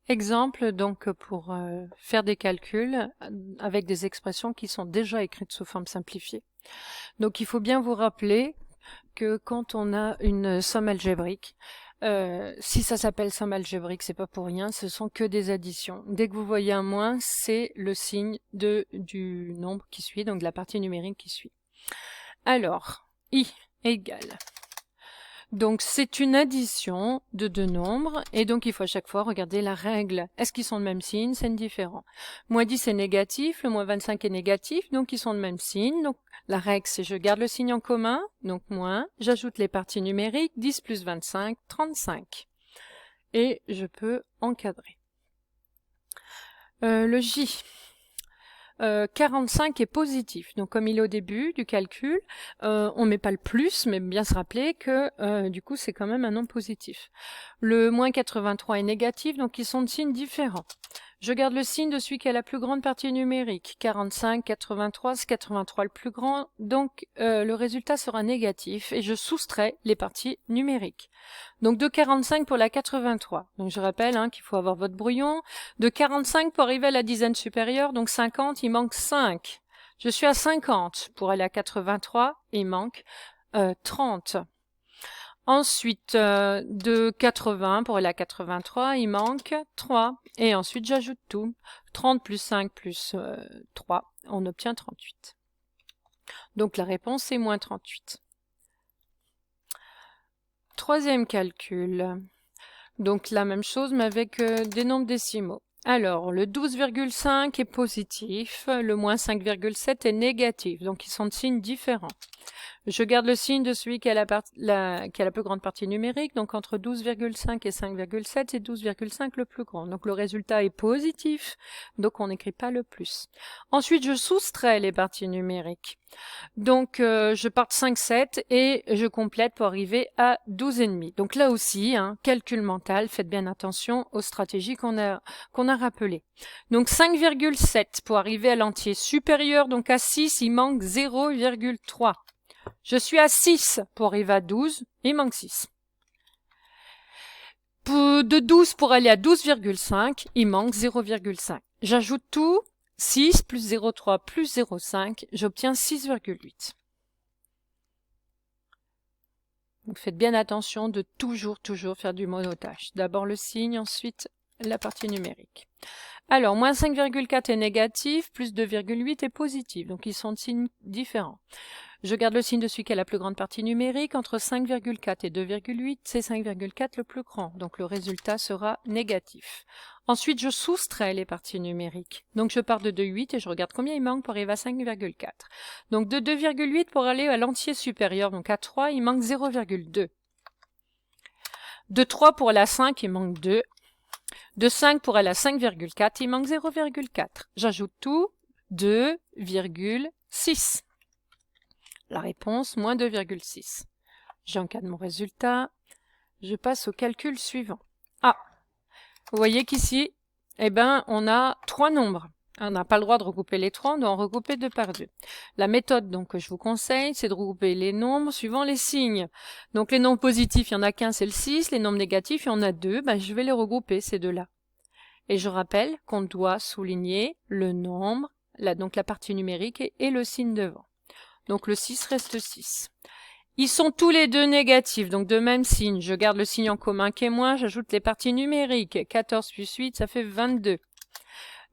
Exemple, donc, pour faire des calculs avec des expressions qui sont déjà écrites sous forme simplifiée. Donc, il faut bien vous rappeler que quand on a une somme algébrique, si ça s'appelle somme algébrique, c'est pas pour rien, ce sont que des additions. Dès que vous voyez un moins, c'est le signe du nombre qui suit, donc de la partie numérique qui suit. Alors, i égale. Donc c'est une addition de deux nombres, et donc il faut à chaque fois regarder la règle. Est-ce qu'ils sont de même signe? C'est différent. Moins 10 est négatif, le moins 25 est négatif, donc ils sont de même signe. Donc la règle, c'est je garde le signe en commun, donc moins, j'ajoute les parties numériques, 10 plus 25, 35. Et je peux encadrer. Le J. 45 est positif. Donc comme il est au début du calcul, on met pas le plus, mais bien se rappeler que du coup c'est quand même un nombre positif. Le moins 83 est négatif, donc ils sont de signes différents. Je garde le signe de celui qui a la plus grande partie numérique. 45, 83, c'est 83 le plus grand, donc le résultat sera négatif et je soustrais les parties numériques. Donc de 45 pour la 83. Donc je rappelle qu'il faut avoir votre brouillon. De 45 pour arriver à la dizaine supérieure, donc 50, il manque 5. Je suis à 50 pour aller à 83, il manque 30. Ensuite, de 80 pour aller à 83, il manque 3. Et ensuite, j'ajoute tout. 30 plus 5 plus 3, on obtient 38. Donc la réponse est moins 38. Troisième calcul. Donc la même chose, mais avec des nombres décimaux. Alors, le 12,5 est positif, le moins 5,7 est négatif, donc ils sont de signes différents. Je garde le signe de celui qui a la plus grande partie numérique, donc entre 12,5 et 5,7, c'est 12,5 le plus grand. Donc le résultat est positif, donc on n'écrit pas le plus. Ensuite, je soustrais les parties numériques. Donc je pars de 5,7 et je complète pour arriver à 12,5. Donc là aussi, calcul mental, faites bien attention aux stratégies qu'on a rappelées. Donc 5,7 pour arriver à l'entier supérieur, donc à 6, il manque 0,3. Je suis à 6 pour arriver à 12, il manque 6. De 12 pour aller à 12,5, il manque 0,5. J'ajoute tout, 6 plus 0,3 plus 0,5, j'obtiens 6,8. Donc faites bien attention de toujours faire du monotage. D'abord le signe, ensuite la partie numérique. Alors, moins 5,4 est négatif, plus 2,8 est positif, donc ils sont de signes différents. Je garde le signe de celui qui a la plus grande partie numérique. Entre 5,4 et 2,8, c'est 5,4 le plus grand. Donc le résultat sera négatif. Ensuite, je soustrais les parties numériques. Donc je pars de 2,8 et je regarde combien il manque pour arriver à 5,4. Donc de 2,8 pour aller à l'entier supérieur, donc à 3, il manque 0,2. De 3 pour aller à 5, il manque 2. De 5 pour aller à 5,4, il manque 0,4. J'ajoute tout, 2,6. La réponse, moins 2,6. J'encadre mon résultat. Je passe au calcul suivant. Ah, vous voyez qu'ici, on a 3 nombres. On n'a pas le droit de regrouper les 3, on doit en regrouper 2 par 2. La méthode donc que je vous conseille, c'est de regrouper les nombres suivant les signes. Donc les nombres positifs, il n'y en a qu'un, c'est le 6. Les nombres négatifs, il y en a 2. Je vais les regrouper, ces deux-là. Et je rappelle qu'on doit souligner le nombre, donc la partie numérique et le signe devant. Donc le 6 reste 6. Ils sont tous les deux négatifs, donc de même signe. Je garde le signe en commun qui est moins, j'ajoute les parties numériques. 14 plus 8, ça fait 22.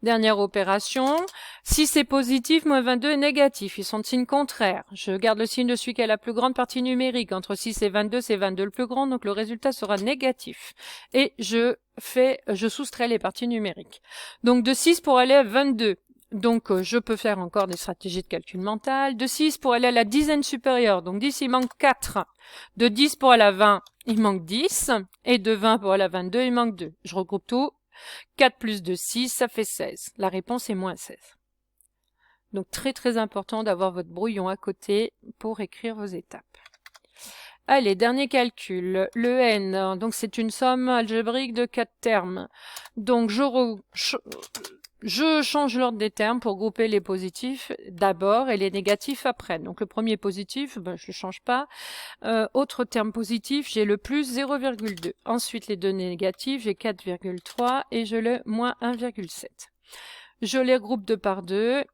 Dernière opération. 6 est positif, moins 22 est négatif. Ils sont de signe contraire. Je garde le signe de celui qui a la plus grande partie numérique. Entre 6 et 22, c'est 22 le plus grand, donc le résultat sera négatif. Et je soustrais les parties numériques. Donc de 6 pour aller à 22. Donc, je peux faire encore des stratégies de calcul mental. De 6 pour aller à la dizaine supérieure. Donc, 10, il manque 4. De 10 pour aller à 20, il manque 10. Et de 20 pour aller à 22, il manque 2. Je regroupe tout. 4 plus 2, 6, ça fait 16. La réponse est moins 16. Donc, très important d'avoir votre brouillon à côté pour écrire vos étapes. Allez, dernier calcul. Le n, donc c'est une somme algébrique de 4 termes. Donc, Je change l'ordre des termes pour grouper les positifs d'abord et les négatifs après. Donc le premier positif, ben, je ne change pas. Autre terme positif, j'ai le plus 0,2. Ensuite les deux négatifs, j'ai 4,3 et je le moins 1,7. Je les regroupe deux par deux.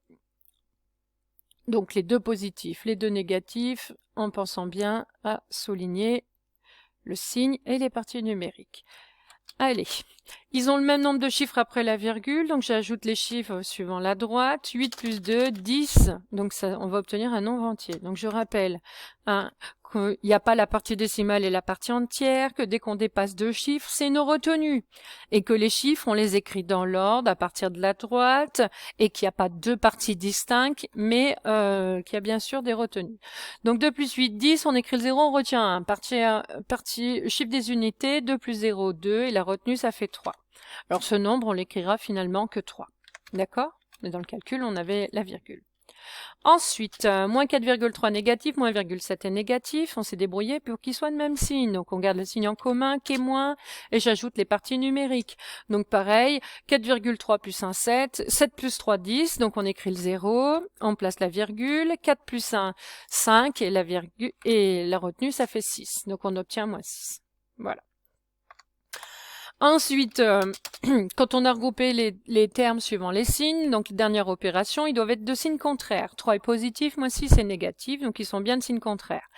Donc les deux positifs, les deux négatifs, en pensant bien à souligner le signe et les parties numériques. Allez, ils ont le même nombre de chiffres après la virgule, donc j'ajoute les chiffres suivant la droite. 8 plus 2, 10, donc ça, on va obtenir un nombre entier. Donc je rappelle qu'il n'y a pas la partie décimale et la partie entière, que dès qu'on dépasse deux chiffres, c'est une retenue. Et que les chiffres, on les écrit dans l'ordre à partir de la droite, et qu'il n'y a pas deux parties distinctes, mais qu'il y a bien sûr des retenues. Donc 2 plus 8, 10, on écrit le 0, on retient 1. Partie chiffre des unités, 2 plus 0, 2, et la retenue, ça fait 3. Alors ce nombre, on l'écrira finalement que 3. D'accord? Mais dans le calcul, on avait la virgule. Ensuite, moins 4,3 négatif, moins 1,7 est négatif. On s'est débrouillé pour qu'ils soient de même signe. Donc on garde le signe en commun qui est moins et j'ajoute les parties numériques. Donc pareil, 4,3 plus 1, 7. 7 plus 3, 10. Donc on écrit le 0, on place la virgule. 4 plus 1, 5 et la retenue, ça fait 6. Donc on obtient moins 6. Voilà. Ensuite, quand on a regroupé les termes suivant les signes, donc dernière opération, ils doivent être de signes contraires. 3 est positif, moins 6 est négatif, donc ils sont bien de signes contraires.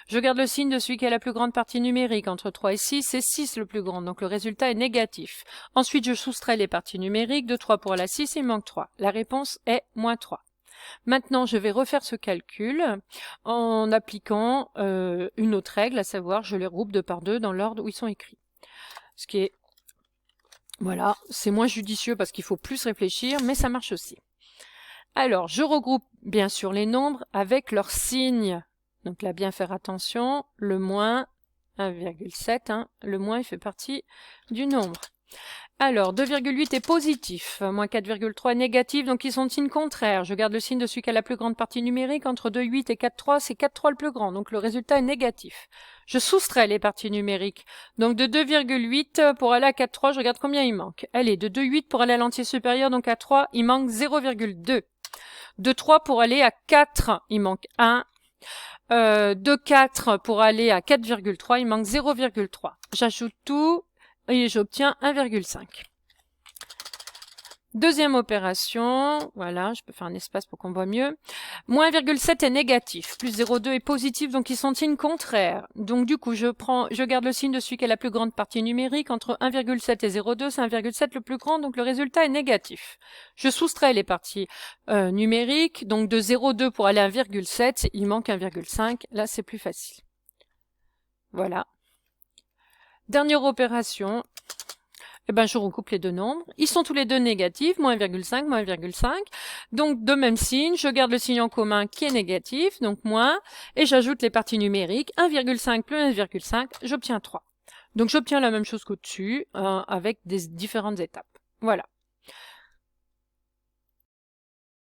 Je garde le signe de celui qui a la plus grande partie numérique. Entre 3 et 6, c'est 6 le plus grand, donc le résultat est négatif. Ensuite, je soustrais les parties numériques. De 3 pour aller à 6, il manque 3. La réponse est moins 3. Maintenant, je vais refaire ce calcul en appliquant une autre règle, à savoir, je les regroupe deux par deux dans l'ordre où ils sont écrits. Ce qui est Voilà, c'est moins judicieux parce qu'il faut plus réfléchir, mais ça marche aussi. Alors, je regroupe bien sûr les nombres avec leurs signes. Donc là, bien faire attention, le moins 1,7, le moins il fait partie du nombre. Alors, 2,8 est positif, moins 4,3 est négatif, donc ils sont de signes contraires. Je garde le signe de celui qui a la plus grande partie numérique. Entre 2,8 et 4,3, c'est 4,3 le plus grand, donc le résultat est négatif. Je soustrais les parties numériques. Donc de 2,8 pour aller à 4,3, je regarde combien il manque. Allez, de 2,8 pour aller à l'entier supérieur, donc à 3, il manque 0,2. De 3 pour aller à 4, il manque 1. De 4 pour aller à 4,3, il manque 0,3. J'ajoute tout et j'obtiens 1,5. Deuxième opération, voilà, je peux faire un espace pour qu'on voit mieux. Moins 1,7 est négatif, plus 0,2 est positif, donc ils sont de signes contraires. Donc du coup, je garde le signe de celui qui a la plus grande partie numérique. Entre 1,7 et 0,2, c'est 1,7 le plus grand, donc le résultat est négatif. Je soustrais les parties numériques, donc de 0,2 pour aller à 1,7, il manque 1,5, là c'est plus facile. Voilà. Dernière opération. Je recoupe les deux nombres. Ils sont tous les deux négatifs, moins 1,5, moins 1,5. Donc, de même signe, je garde le signe en commun qui est négatif, donc moins, et j'ajoute les parties numériques, 1,5 plus 1,5, j'obtiens 3. Donc, j'obtiens la même chose qu'au-dessus, avec des différentes étapes. Voilà.